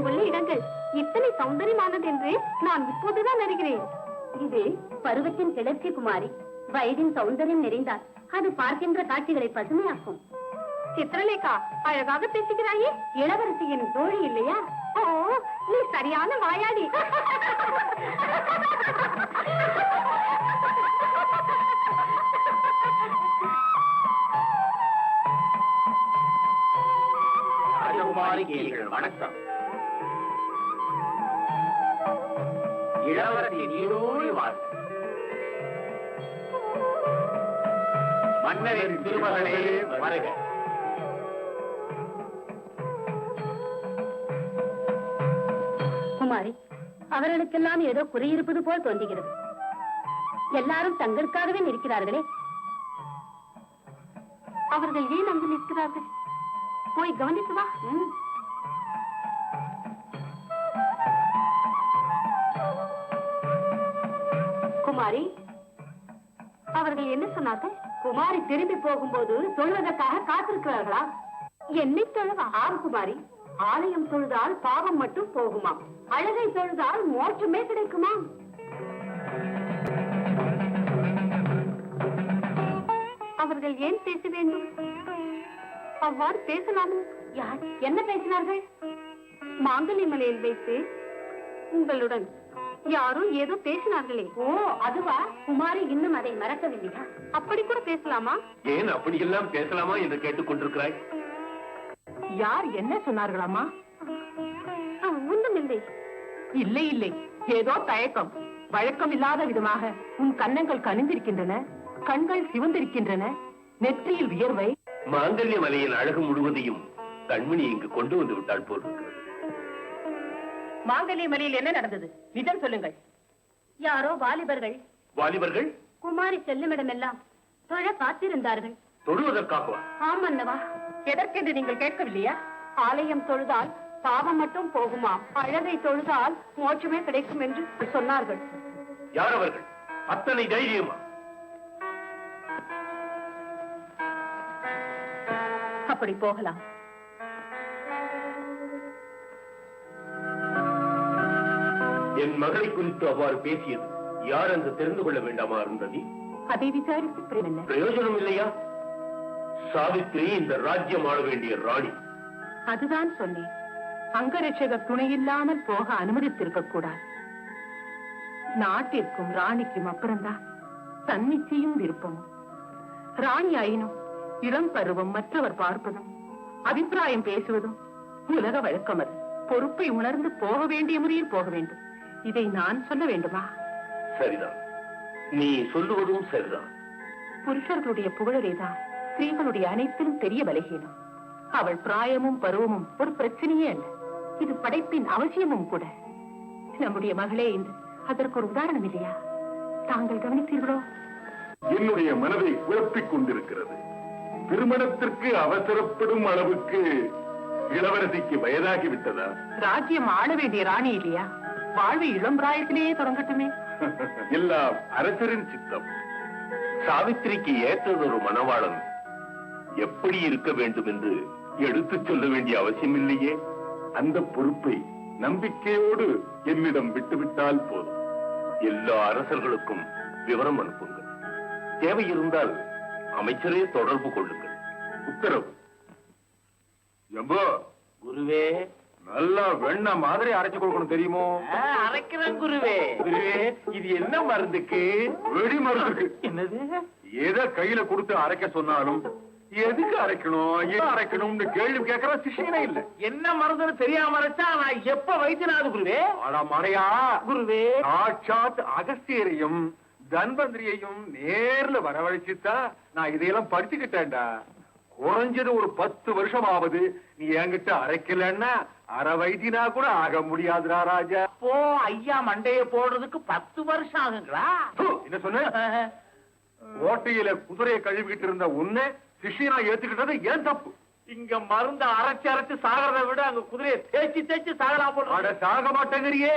அங்குள்ள இடங்கள் இத்தனை சௌந்தரியமானது என்று நான் இப்போதுதான் அறிகிறேன். இது பருவத்தின் கிளர்ச்சி குமாரி. வயதின் சௌந்தரியம் நிறைந்தால் அது பார்க்கின்ற காட்சிகளை பசுமையாக்கும். சித்திரலேகா, அழகாக பேசுகிறாயே. இளவரசியின் தோழி இல்லையா? ஓ, நீ சரியான வாயாடி. வணக்கம். இளவரசி நீடோடி வாழ்க. மன்னரின் திருமகளே வருக. குமாரி, அவர்களுக்கெல்லாம் ஏதோ குறையிருப்பது போல் தோன்றுகிறது. எல்லாரும் தங்களுக்காகவே நிற்கிறார்களே. அவர்கள் ஏன் அங்கு நிற்கிறார்கள்? போய் கவனித்து வா. குமாரி, அவர்கள் என்ன சொன்னார்கள்? குமாரி திரும்பி போகும்போது தொழுவதற்காக காத்திருக்கிறார்களா? என்னை தொழுவா? ஆம் குமாரி, ஆலயம் தொழுதால் பாவம் மட்டும் போகுமாம், அழகை தொழுதால் மோட்சமே கிடைக்குமாம். அவர்கள் ஏன் பேச வேண்டும்? அவ்வாறு பேசலாமோ? யார் என்ன பேசினார்கள்? மாங்கல்ய மலையில் வைத்து உங்களுடன் யாரோ ஏதோ பேசினார்களே. ஓ, அதுவா? குமாரி இன்னும் அதை மறக்கவில்லையா? அப்படி கூட பேசலாமா? ஏன் அப்படியெல்லாம் பேசலாமா என்று கேட்டுக் கொண்டிருக்கிறாய்? யார் என்ன சொன்னார்களாமா? ஒன்றும் இல்லை. இல்லை இல்லை, ஏதோ தயக்கம். வழக்கம் இல்லாத விதமாக உன் கன்னங்கள் கனிந்திருக்கின்றன, கண்கள் சிவந்திருக்கின்றன, நெற்றியில் வியர்வை. மாங்கல்ய மலையின் அழகு முழுவதையும் கண்மணி இங்கு கொண்டு வந்து விட்டால் போல் இருக்கிறது. மாங்கல்ய மலையில் என்ன நடந்தது? நிஜம் சொல்லுங்கள். யாரோ வாலிபர்கள் வாலிபர்கள் குமாரி செல்லுமிடமெல்லாம் தொழ காத்திருந்தார்கள். தொழுவதற்காகவா? ஆமன்னவா. எதற்கென்று நீங்கள் கேட்கவில்லையா? ஆலயம் தொழுதால் பாவம் மட்டும் போகுமா, அழகை தொழுதால் மோட்சமே கிடைக்கும் என்று சொன்னார்கள். யார் அவர்கள்? அத்தனை தைரியமா? அப்படி போகலாம். என் மகளை குறித்து அவ்வாறு பேசியது யார் என்று தெரிந்து கொள்ள வேண்டாமா இருந்தது? அதை விசாரித்து பிரயோஜனம் இல்லையா? சாவித்திரி இந்த ராஜ்யம் ஆள வேண்டிய ராணி. அதுதான் சொன்னேன். அங்கரட்சகர் துணை இல்லாமல் போக அனுமதித்திருக்க கூடாது. நாட்டிற்கும் ராணிக்கும் அப்புறம்தான் தன்னிச்சையும் விருப்பமும். ராணி ஆயினும் இளம் பருவம் மற்றவர் பார்ப்பதும் அபிப்பிராயம் பேசுவதும் உலக வழக்கம். அது பொறுப்பை உணர்ந்து போக வேண்டிய முறையில் போக வேண்டும். இதை நான் சொல்ல வேண்டுமா? சரிதான், நீ சொல்லுவதும் சரிதான். புருஷர்களுடைய புகழரேதான் ஸ்திரீகளுடைய அனைத்திலும் பெரிய பலகீனம். அவள் பிராயமும் பருவமும் ஒரு பிரச்சனையே அல்ல, இது படைப்பின் அவசியமும் கூட. நம்முடைய மகளே இன்று அதற்கு ஒரு உதாரணம் இல்லையா? தாங்கள் கவனித்தீர்களோ? என்னுடைய மனதை குழப்பிக் கொண்டிருக்கிறது. திருமணத்திற்கு அவசரப்படும் அளவுக்கு இளவரசிக்கு வயதாகிவிட்டதா? ராஜ்யம் ஆள வேண்டிய ராணி இல்லையா? வாழ்வு இளம் பிராயத்திலேயே தொடங்கட்டுமே. எல்லாம் அரசரின் சித்தம். சாவித்திரிக்கு ஏற்றதொரு மணவாளன் எப்படி இருக்க வேண்டும் என்று எடுத்துச் சொல்ல வேண்டிய அவசியம் இல்லையே. அந்த பொறுப்பை நம்பிக்கையோடு என்னிடம் விட்டுவிட்டால் போதும். எல்லா அரசர்களுக்கும் விவரம் அனுப்புங்கள். தேவை இருந்தால் அமைச்சரே தொடர்பு கொள்ளுங்கள். உத்தரவு. எம்போ குருவே, நல்லா வெண்ண மாதிரி அரைச்சு கொடுக்கணும் தெரியுமோ? அரைக்கிறேன் குருவே. குருவே, இது என்ன மருந்துக்கு? வெடி மருந்துக்கு. என்னது? எதை கையில கொடுத்து அரைக்க சொன்னாலும் எதுக்கு அரைக்கணும், ஏன் அரைக்கணும்னு கேள்வி கேட்கற சிஷியனே இல்ல. என்ன மருந்துன்னு தெரியாம அரைச்சா நான் எப்ப வைத்தியனாது குருவே? ஆனா மறையா குருவே, சாட்சாத் அகஸ்தியரையும் தன்வந்திரியையும் நேர்ல வரவழைச்சுட்டா நான் இதையெல்லாம் படிச்சுக்கிட்டேன்டா. குறைஞ்சது ஒரு 10 வருஷமாவது நீ என்கிட்ட அரைக்கலன்னா அரை வைத்தியனா கூட ஆக முடியாதுடா ராஜா. போ ஐயா, மண்டைய போடுறதுக்கு 10 வருஷம் ஆகுங்களா? என்ன சொன்ன? ஓட்டையில குதிரையை கழுவிக்கிட்டு இருந்த உன்னை சிஷியனா ஏத்துக்கிட்டது ஏன் தப்பு? இங்க மருந்த அரைச்சு அரைச்சு சாகிறத விட அங்க குதிரையை தேய்ச்சி தேய்ச்சி சாகலாம் போல. அட சாக மாட்டேங்கிறியே.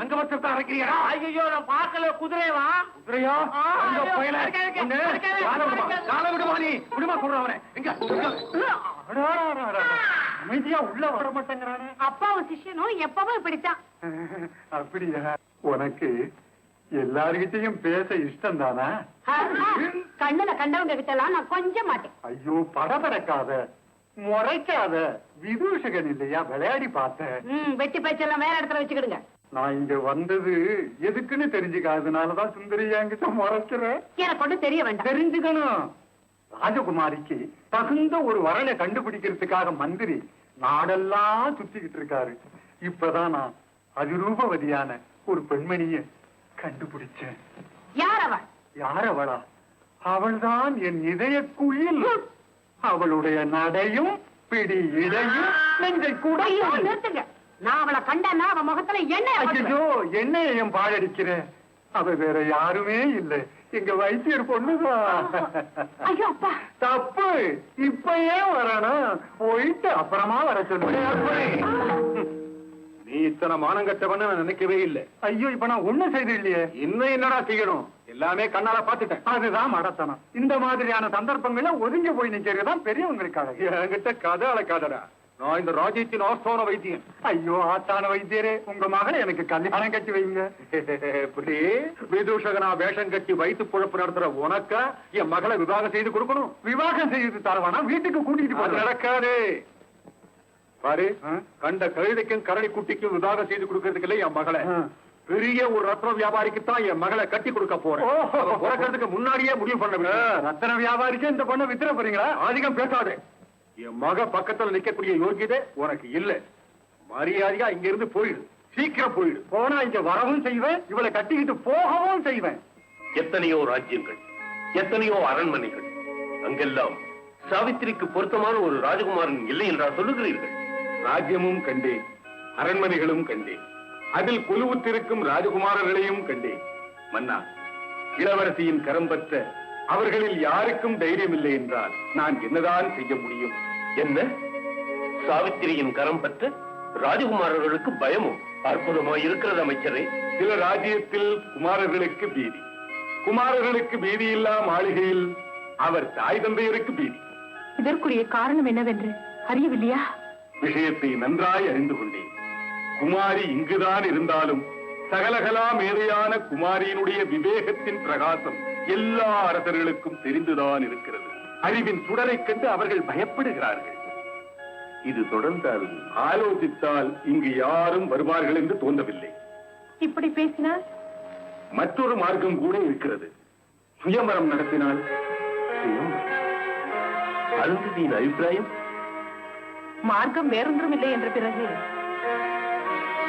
அங்க வச்சுதான் அரைக்கிறீங்களா? ஐயோ நான் பார்க்கல குதிரைவா குதிரையா? அங்க பயல. கால விடுமா நீ? விடுமா சொல்றேன் அவனை. எங்க? அமைதியா உள்ள வர மாட்டேங்கிறானே. அப்பாவும் சிஷ்யனும் எப்பவும் இப்படித்தான். அப்படியா? உனக்கு எல்லார்கிட்டையும் பேச இஷ்டம் தானா? கண்ணுல கண்டவங்க கிட்ட எல்லாம் நான் கொஞ்சம் மாட்டேன். ஐயோ படபடக்காத, முறைக்காத. விதூஷகன் இல்லையா? விளையாடி பார்த்தேன். வெட்டி பேச்செல்லாம் வேற இடத்துல வச்சுக்கிடுங்க. நான் இங்க வந்தது எதுக்குன்னு தெரிஞ்சுக்காதனாலதான் சுந்தரி என்கிட்ட முறைக்கிறேன். எனக்கு ஒண்ணு தெரிய வேண்டாம். தெரிஞ்சுக்கணும். ராஜகுமாரிக்கு தகுந்த ஒரு வரனை கண்டுபிடிக்கிறதுக்காக மந்திரி நாடெல்லாம் சுத்திக்கிட்டு இருக்காரு. இப்பதான் நான் அதிரூபவதியான ஒரு பெண்மணிய கண்டுபிடிச்சேன். யார் அவ? யார் அவளா? அவள்தான் என் இதய குயில். அவளுடைய நடையும் பிடி இடையும் நெஞ்சை குடையும். நிறுத்துங்க. நான் அவளை கண்டேன்னா அவ முகத்துல எண்ணெய் ஐயோ, என்னையும் பாழடிக்கிறேன். அவ வேற யாருமே இல்லை, எங்க வைத்தியர் பொண்ணுதான். ஐயோ அப்பா, தப்பு. இப்ப ஏன் வரணும்? போயிட்டு அப்புறமா வர சொல்லுங்க. நீ இத்தனை மானங்கட்டவன்னு நான் நினைக்கவே இல்லை. ஐயோ, இப்ப நான் ஒண்ணும் செய்து இல்லையே. இன்னும் என்னடா செய்யணும்? எல்லாமே கண்ணால பாத்துட்டேன். அதுதான் மடத்தனம். இந்த மாதிரியான சந்தர்ப்பங்கள ஒதுங்கி போய் நிக்கிறதுதான் பெரியவங்களுக்காக. என்கிட்ட கதை அளக்காதடா. நான் இந்த ராஜ்யத்தின் ஆஸ்தான வைத்தியன். ஐயோ, ஆஸ்தான வைத்தியரே, உங்க மகளை எனக்கு கல்யாணம் கட்டி வைங்க. இப்படி விதூஷகனா வேஷம் கட்டி வைத்து பொழப்பு நடத்துற உனக்க என் மகளை விவாகம் செய்து கொடுக்கணும். விவாகம் செய்து தரவானா? வீட்டுக்கு கூட்டிட்டு போய் நடக்காது. பாரு, கண்ட கழுதைக்கும் கரடி குட்டிக்கும் விவாகம் செய்து கொடுக்கறதுக்கு இல்ல என் மகளை, பெரிய ஒரு ரத்ன வியாபாரிக்கு தான் என் மகளை கட்டி கொடுக்க போறேன். பிறக்கிறதுக்கு முன்னாடியே முடிவு பண்ண. ரத்ன வியாபாரிக்கு இந்த பொண்ணை வித்துற போறீங்களா? அதிகம் பேசாதே. என் மக பக்கத்துல நிக்கக்கூடிய யோகியதை உனக்கு இல்ல. மரியாதையா இங்க இருந்து போயிடு. சீக்கிரம் போயிடு. போனா இங்க வரவும் செய்வேன், இவளை கட்டிக்கிட்டு போகவும் செய்வேன். எத்தனையோ ராஜ்யங்கள், எத்தனையோ அரண்மனைகள், அங்கெல்லாம் சாவித்திரிக்கு பொருத்தமான ஒரு ராஜகுமாரன் இல்லை என்றா சொல்லுகிறீர்கள்? ராஜ்யமும் கண்டேன், அரண்மனைகளும் கண்டேன், அதில் குழுவுத்திருக்கும் ராஜகுமாரர்களையும் கண்டேன். மன்னா, இளவரசியின் கரம் பற்ற அவர்களில் யாருக்கும் தைரியம் இல்லை என்றால் நான் என்னதான் செய்ய முடியும்? என்ன? சாவித்திரியின் கரம் பற்ற ராஜகுமாரர்களுக்கு பயமோ? அற்புதமாய் இருக்கிறது அமைச்சரே. சில ராஜ்யத்தில் குமாரர்களுக்கு பீதி, குமாரர்களுக்கு பீதி இல்லா மாளிகையில் அவர் தாய் தந்தையருக்கு பீதி. இதற்குரிய காரணம் என்னவென்று அறியவில்லையா? விஷயத்தை நன்றாய் அறிந்து கொண்டேன். குமாரி இங்குதான் இருந்தாலும் சகலகலா மேதையான குமாரியினுடைய விவேகத்தின் பிரகாசம் எல்லா அரசர்களுக்கும் தெரிந்துதான் இருக்கிறது. அறிவின் சுடரை கண்டு அவர்கள் பயப்படுகிறார்கள். இது தொடர்ந்தால் ஆலோசித்தால் இங்கு யாரும் வருவார்கள் என்று தோன்றவில்லை. இப்படி பேசினால் மற்றொரு மார்க்கம் கூட இருக்கிறது. சுயம்பரம் நடத்தினால். அருந்ததியின் அபிப்பிராயம்? மார்க்கம் வேறொன்றும் இல்லை என்ற பிறகு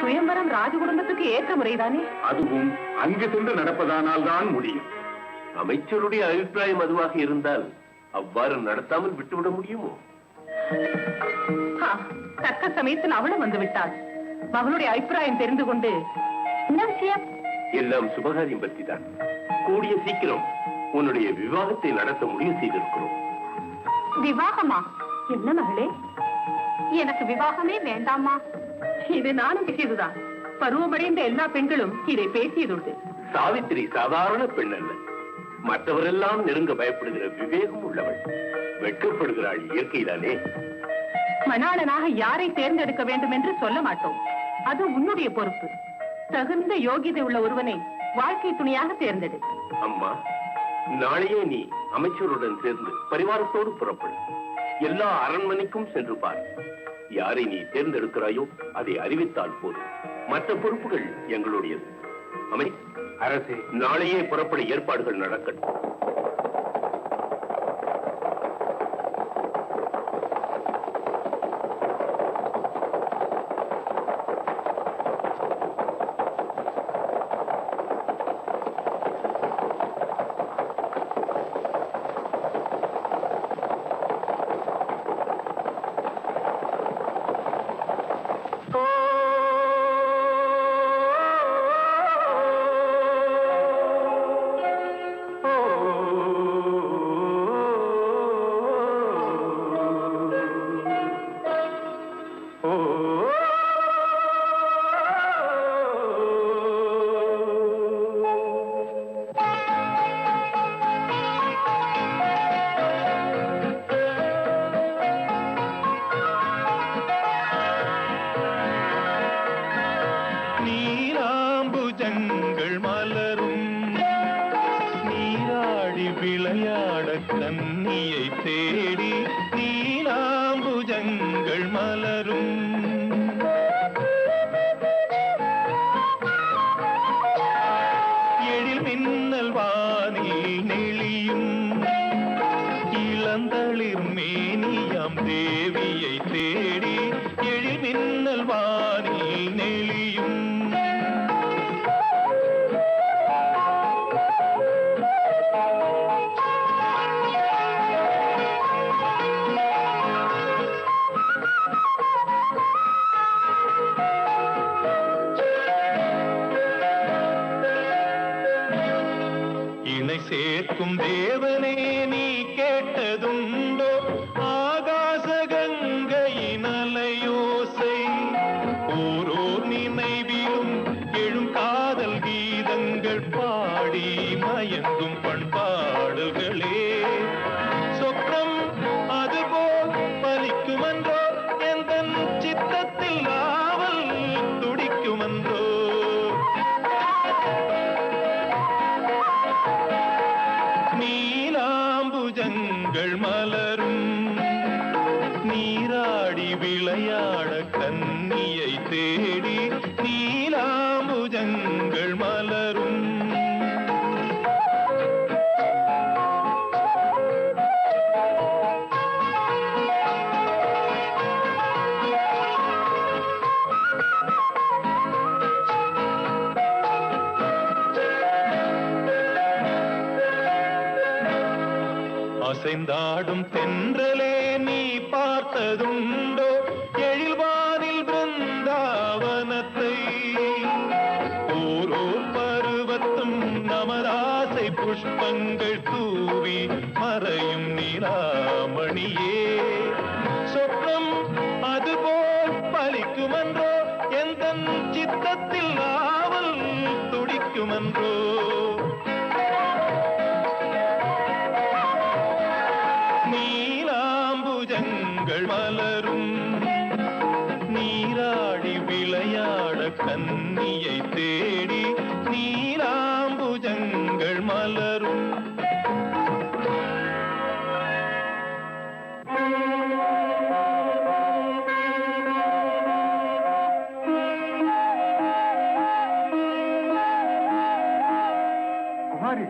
சுயம்பரம் ராஜ குடும்பத்துக்கு ஏற்ற முறைதானே? அதுவும் அங்கு சென்று நடப்பதானால் தான் முடியும். அமைச்சருடைய அபிப்பிராயம் அதுவாக இருந்தால் அவ்வாறு நடத்தாமல் விட்டுவிட முடியுமோ? தக்க சமயத்தில் அவளும் வந்து விட்டாள். மகளுடைய அபிப்பிராயம் தெரிந்து கொண்டு என்ன விஷயம்? எல்லாம் சுபகாரியம் பற்றி தான். கூடிய சீக்கிரம் உன்னுடைய விவாகத்தை நடத்த முடிவு செய்திருக்கிறோம். விவாகமா? என்ன மகளே, எனக்கு விவாகமே வேண்டாமா? இது நானும் பேசியதுதான். பருவமடைந்த எல்லா பெண்களும் இதை பேசியதுண்டு. சாவித்திரி சாதாரண பெண் அல்ல. மற்றவரெல்லாம் நெருங்க பயப்படுகிற விவேகம் உள்ளவள். வெட்கப்படுகிறாள் இயற்கைதானே. மணாளனாக யாரை தேர்ந்தெடுக்க வேண்டும் என்று சொல்ல மாட்டோம். அது உன்னுடைய பொறுப்பு. தகுந்த யோகியதை உள்ள ஒருவனை வாழ்க்கை துணையாக தேர்ந்தெடு. அம்மா, நாளையே நீ அமைச்சருடன் சேர்ந்து பரிவாரத்தோடு புறப்படு. எல்லா அரண்மனைக்கும் சென்று பார். யாரை நீ தேர்ந்தெடுக்கிறாயோ அதை அறிவித்தால் போதும். மற்ற பொறுப்புகள் எங்களுடையது. அரசே, நாளையே புறப்பட ஏற்பாடுகள் நடக்கட்டும். தென்னல் வானில் நெளியும். இணை சேர்க்கும் தேவனே நீ கேட்டதுண்டோ ஆகாச கங்கையின் அலையோசை? ஓரோர் நினைவிலும் எழும் காதல் கீதங்கள் பாடி மயங்கும் பண்பாடுகளே. சொப்னம் அதுபோல் பலிக்குமன்றோ எந்தன் சித்தத்தில் ஆவல் துடிக்குமன்றோ? நீலாம்புஜங்கள் மலரும் நீராடி விளையாட கன்னியை தேடி. நீலாம்புஜங்கள் மலரும் அசைந்தாடும் தென்றலே நீ பார்த்ததுண்டோ எழில்வானில் பிருந்தாவனத்தை? ஓரோ பருவத்தும் நமராசை புஷ்பங்கள் தூவி மறையும் நீலாமணியே. சொப்னம் அதுபோல் பலிக்குமன்றோ எந்தன் சித்தத்தில் ஆவல் துடிக்குமன்றோ? நீலாம்புஜங்கள் மலரும் நீராடி விளையாட கன்னியை தேடி. நீலாம்புஜங்கள் மலரும். குமாரி